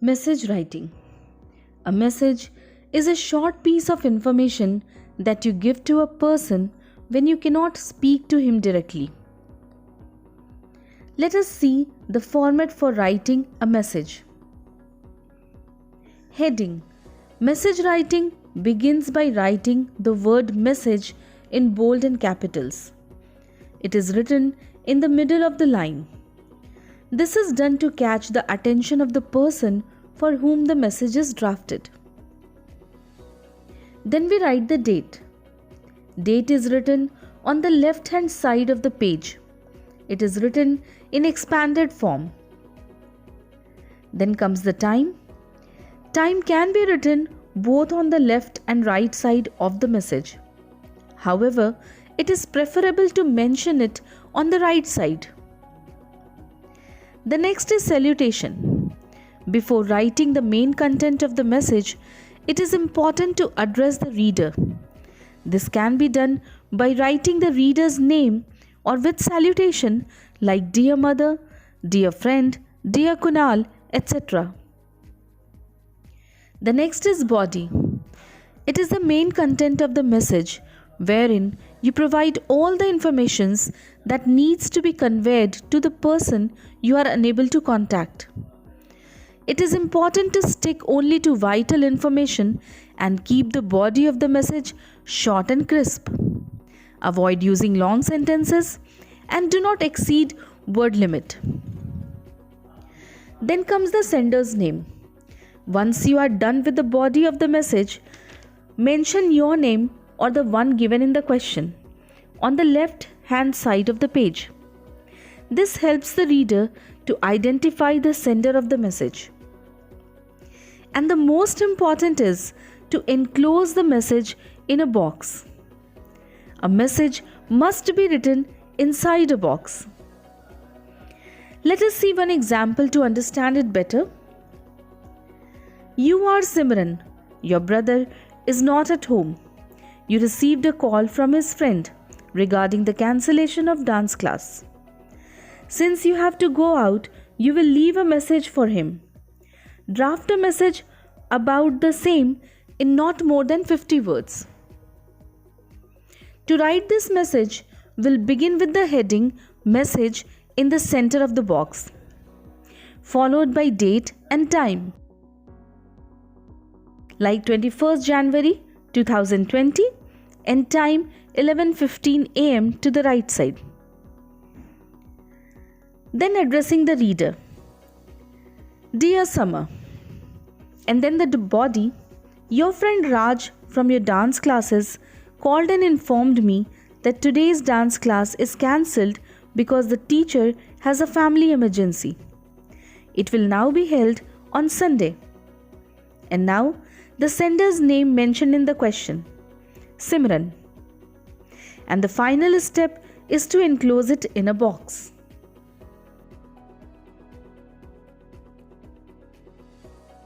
Message writing. A message is a short piece of information that you give to a person when you cannot speak to him directly. Let us see the format for writing a message. Heading. Message writing begins by writing the word message in bold and capitals. It is written in the middle of the line. This is done to catch the attention of the person for whom the message is drafted. Then we write the date. Date is written on the left hand side of the page. It is written in expanded form. Then comes the time. Time can be written both on the left and right side of the message. However, it is preferable to mention it on the right side. The next is salutation. Before writing the main content of the message, it is important to address the reader. This can be done by writing the reader's name or with salutation like Dear Mother, Dear Friend, Dear Kunal, etc. The next is body. It is the main content of the message wherein you provide all the informations that needs to be conveyed to the person you are unable to contact. It is important to stick only to vital information and keep the body of the message short and crisp. Avoid using long sentences and do not exceed word limit. Then comes the sender's name. Once you are done with the body of the message, mention your name or the one given in the question on the left hand side of the page. This helps the reader to identify the sender of the message. And the most important is to enclose the message in a box. A message must be written inside a box. Let us see one example to understand it better. You are Simran. Your brother is not at home. You received a call from his friend regarding the cancellation of dance class. Since you have to go out, you will leave a message for him. Draft a message about the same in not more than 50 words. To write this message, we'll begin with the heading Message in the center of the box, followed by date and time, like 21st January 2020 and time 11:15 am to the right side. Then addressing the reader. Dear Summer. And then the body. Your friend Raj from your dance classes called and informed me that today's dance class is cancelled because the teacher has a family emergency. It will now be held on Sunday. And now the sender's name mentioned in the question, Simran. And the final step is to enclose it in a box.